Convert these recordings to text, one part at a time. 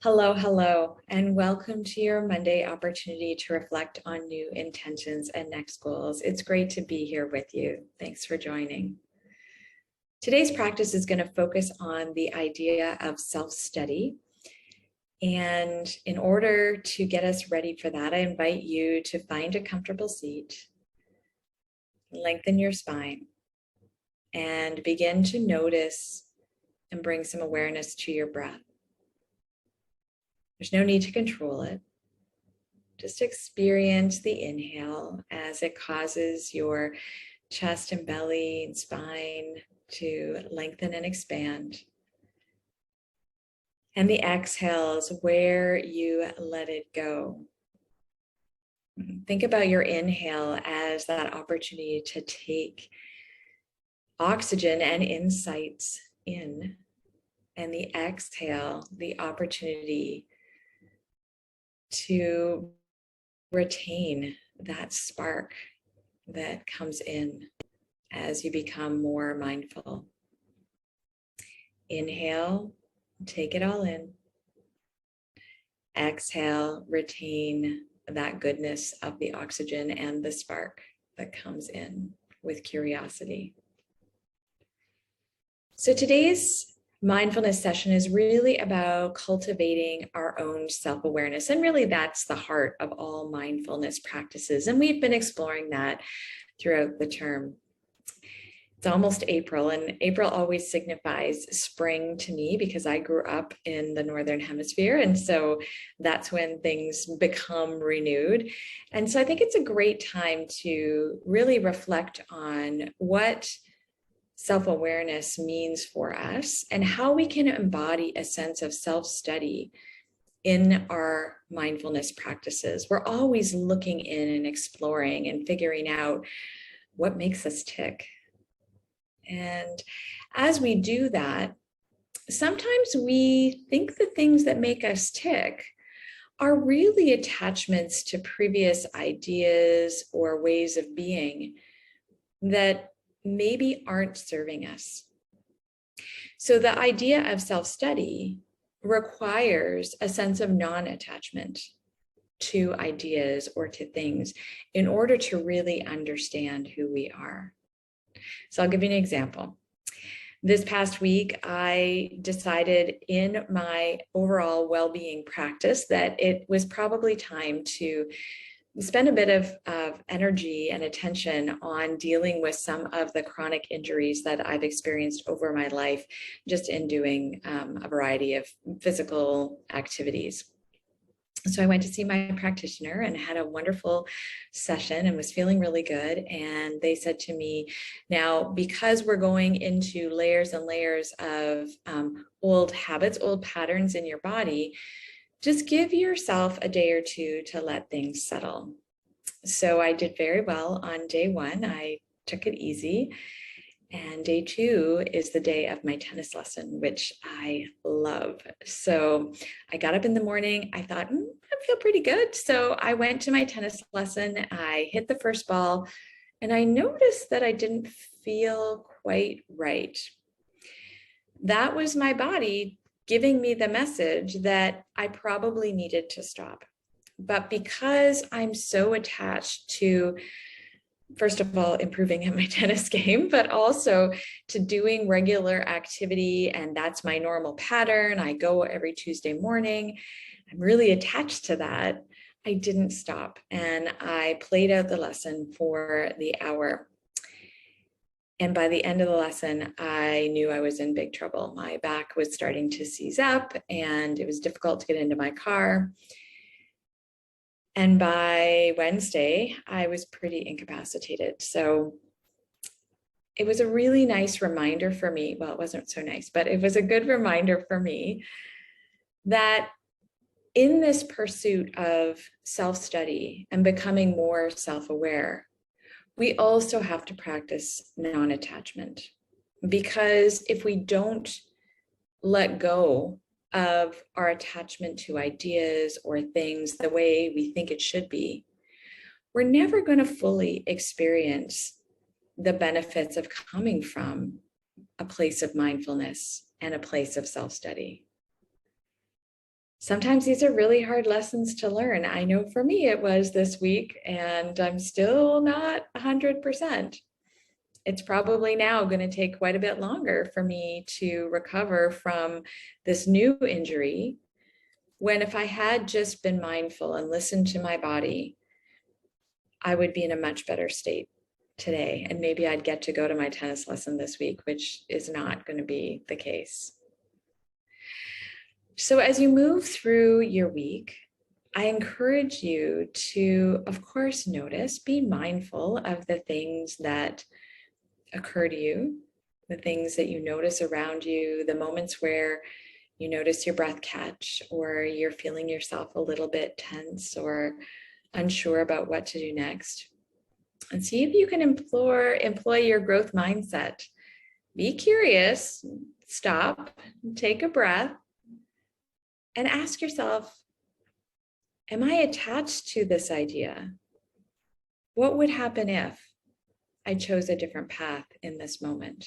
Hello, hello, and welcome to your Monday opportunity to reflect on new intentions and next goals. It's great to be here with you. Thanks for joining. Today's practice is going to focus on the idea of self-study. And in order to get us ready for that, I invite you to find a comfortable seat, lengthen your spine, and begin to notice and bring some awareness to your breath. There's no need to control it. Just experience the inhale as it causes your chest and belly and spine to lengthen and expand. And the exhales where you let it go. Think about your inhale as that opportunity to take oxygen and insights in, and the exhale, the opportunity to retain that spark that comes in as you become more mindful. Inhale, take it all in. Exhale, retain that goodness of the oxygen and the spark that comes in with curiosity. So today's mindfulness session is really about cultivating our own self-awareness. And really that's the heart of all mindfulness practices. And we've been exploring that throughout the term. It's almost April, and April always signifies spring to me because I grew up in the Northern Hemisphere. And so that's when things become renewed. And so I think it's a great time to really reflect on what self-awareness means for us and how we can embody a sense of self-study in our mindfulness practices. We're always looking in and exploring and figuring out what makes us tick. And as we do that, sometimes we think the things that make us tick are really attachments to previous ideas or ways of being that maybe aren't serving us. So the idea of self-study requires a sense of non-attachment to ideas or to things in order to really understand who we are. So I'll give you an example. This past week, I decided in my overall well-being practice that it was probably time to spend a bit of energy and attention on dealing with some of the chronic injuries that I've experienced over my life, just in doing a variety of physical activities. So I went to see my practitioner and had a wonderful session and was feeling really good. And they said to me, now, because we're going into layers and layers of old habits, old patterns in your body, just give yourself a day or two to let things settle. So I did very well on day one. I took it easy. And day two is the day of my tennis lesson, which I love. So I got up in the morning. I thought, I feel pretty good. So I went to my tennis lesson. I hit the first ball and I noticed that I didn't feel quite right. That was my body giving me the message that I probably needed to stop. But because I'm so attached to, first of all, improving at my tennis game, but also to doing regular activity, and that's my normal pattern. I go every Tuesday morning. I'm really attached to that. I didn't stop, and I played out the lesson for the hour. And by the end of the lesson, I knew I was in big trouble. My back was starting to seize up, and it was difficult to get into my car. And by Wednesday, I was pretty incapacitated. So it was a really nice reminder for me. Well, it wasn't so nice, but it was a good reminder for me that in this pursuit of self-study and becoming more self-aware, we also have to practice non-attachment. Because if we don't let go of our attachment to ideas or things the way we think it should be, we're never going to fully experience the benefits of coming from a place of mindfulness and a place of self-study. Sometimes these are really hard lessons to learn. I know for me it was this week, and I'm still not 100%. It's probably now going to take quite a bit longer for me to recover from this new injury, when if I had just been mindful and listened to my body, I would be in a much better state today. And maybe I'd get to go to my tennis lesson this week, which is not going to be the case. So as you move through your week, I encourage you to, of course, notice, be mindful of the things that occur to you, the things that you notice around you, the moments where you notice your breath catch, or you're feeling yourself a little bit tense or unsure about what to do next. And see if you can employ your growth mindset. Be curious, stop, take a breath, and ask yourself, am I attached to this idea? What would happen if I chose a different path in this moment?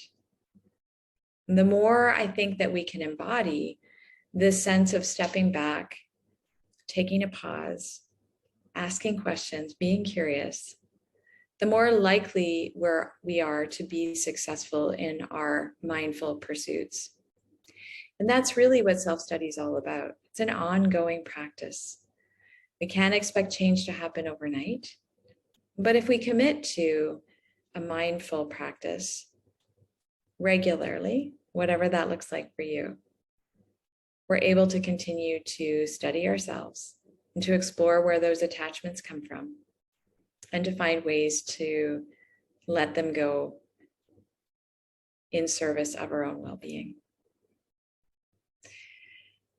And the more I think that we can embody this sense of stepping back, taking a pause, asking questions, being curious, the more likely we are to be successful in our mindful pursuits. And that's really what self-study is all about. It's an ongoing practice. We can't expect change to happen overnight, but if we commit to a mindful practice regularly, whatever that looks like for you, we're able to continue to study ourselves and to explore where those attachments come from and to find ways to let them go in service of our own well-being.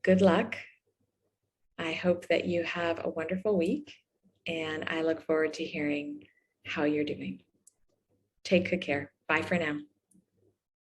Good luck. I hope that you have a wonderful week, and I look forward to hearing how you're doing. Take good care. Bye for now.